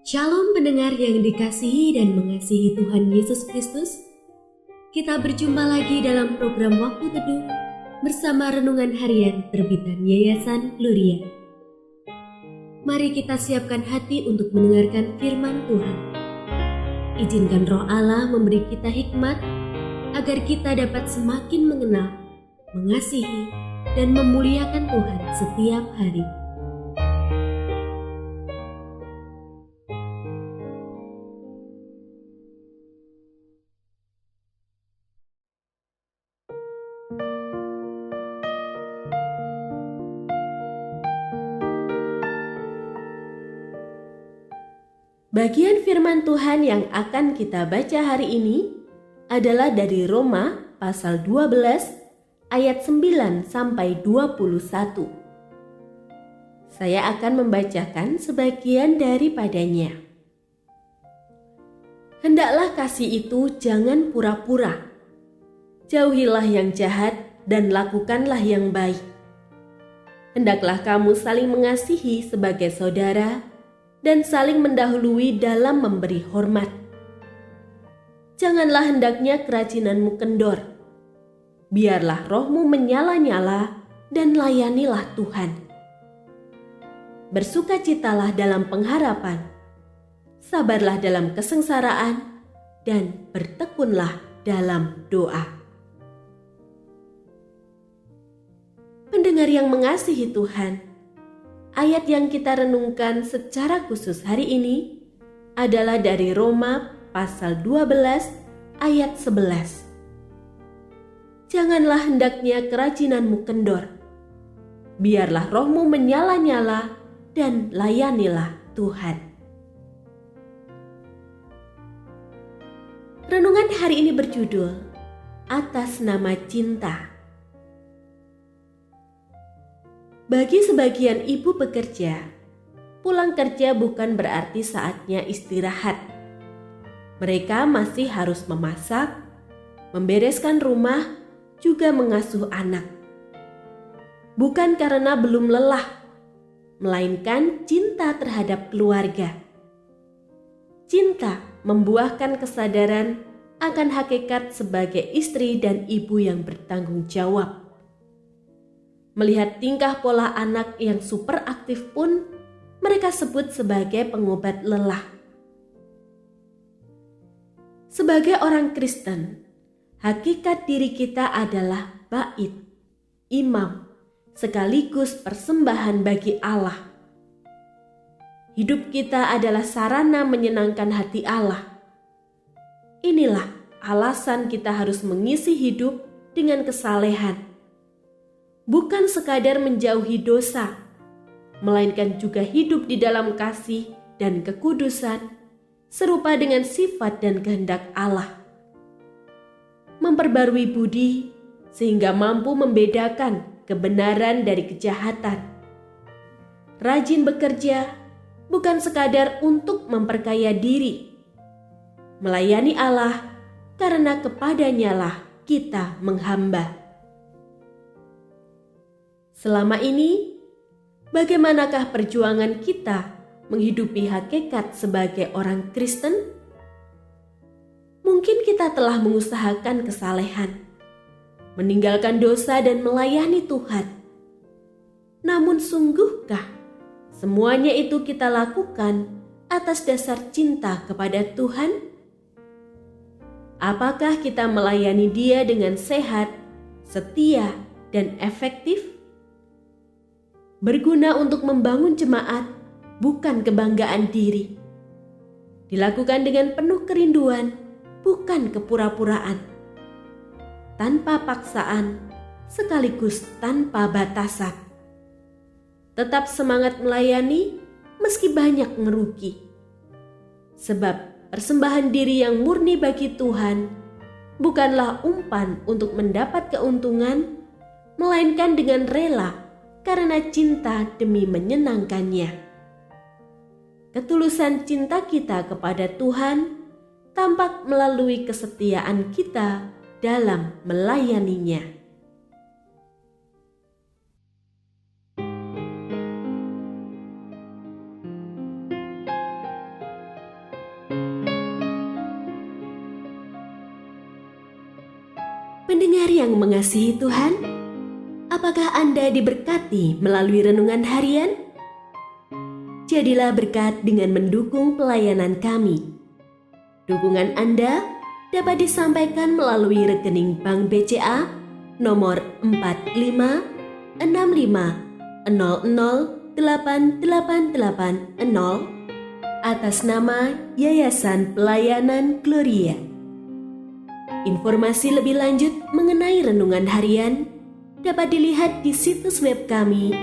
Shalom pendengar yang dikasihi dan mengasihi Tuhan Yesus Kristus. Kita berjumpa lagi dalam program Waktu Teduh bersama Renungan Harian terbitan Yayasan Gloria. Mari kita siapkan hati untuk mendengarkan firman Tuhan. Izinkan Roh Allah memberi kita hikmat agar kita dapat semakin mengenal, mengasihi, dan memuliakan Tuhan setiap hari. Bagian firman Tuhan yang akan kita baca hari ini adalah dari Roma pasal 12 ayat 9 sampai 21. Saya akan membacakan sebagian daripadanya. Hendaklah kasih itu jangan pura-pura. Jauhilah yang jahat dan lakukanlah yang baik. Hendaklah kamu saling mengasihi sebagai saudara dan saling mendahului dalam memberi hormat. Janganlah hendaknya kerajinanmu kendor. Biarlah rohmu menyala-nyala dan layanilah Tuhan. Bersukacitalah dalam pengharapan, sabarlah dalam kesengsaraan, dan bertekunlah dalam doa. Pendengar yang mengasihi Tuhan, ayat yang kita renungkan secara khusus hari ini adalah dari Roma pasal 12 ayat 11. Janganlah hendaknya kerajinanmu kendor. Biarlah rohmu menyala-nyala dan layanilah Tuhan. Renungan hari ini berjudul Atas Nama Cinta. Bagi sebagian ibu bekerja, pulang kerja bukan berarti saatnya istirahat. Mereka masih harus memasak, membereskan rumah, juga mengasuh anak. Bukan karena belum lelah, melainkan cinta terhadap keluarga. Cinta membuahkan kesadaran akan hakikat sebagai istri dan ibu yang bertanggung jawab. Melihat tingkah pola anak yang super aktif pun mereka sebut sebagai pengobat lelah. Sebagai orang Kristen, hakikat diri kita adalah bait, imam, sekaligus persembahan bagi Allah. Hidup kita adalah sarana menyenangkan hati Allah. Inilah alasan kita harus mengisi hidup dengan kesalehan. Bukan sekadar menjauhi dosa, melainkan juga hidup di dalam kasih dan kekudusan, serupa dengan sifat dan kehendak Allah. Memperbarui budi, sehingga mampu membedakan kebenaran dari kejahatan. Rajin bekerja, bukan sekadar untuk memperkaya diri, melayani Allah, karena kepadanyalah kita menghamba. Selama ini, bagaimanakah perjuangan kita menghidupi hakikat sebagai orang Kristen? Mungkin kita telah mengusahakan kesalehan, meninggalkan dosa dan melayani Tuhan. Namun sungguhkah semuanya itu kita lakukan atas dasar cinta kepada Tuhan? Apakah kita melayani Dia dengan sehat, setia, dan efektif? Berguna untuk membangun jemaat, bukan kebanggaan diri. Dilakukan dengan penuh kerinduan, bukan kepura-puraan. Tanpa paksaan, sekaligus tanpa batasan. Tetap semangat melayani, meski banyak merugi. Sebab persembahan diri yang murni bagi Tuhan bukanlah umpan untuk mendapat keuntungan, melainkan dengan rela karena cinta demi menyenangkannya. Ketulusan cinta kita kepada Tuhan tampak melalui kesetiaan kita dalam melayaninya. Pendengar yang mengasihi Tuhan, apakah Anda diberkati melalui renungan harian? Jadilah berkat dengan mendukung pelayanan kami. Dukungan Anda dapat disampaikan melalui rekening Bank BCA nomor 4565008880 atas nama Yayasan Pelayanan Gloria. Informasi lebih lanjut mengenai renungan harian dapat dilihat di situs web kami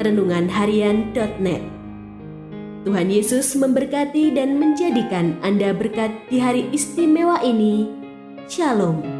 renunganharian.net. Tuhan Yesus memberkati dan menjadikan Anda berkat di hari istimewa ini. Shalom.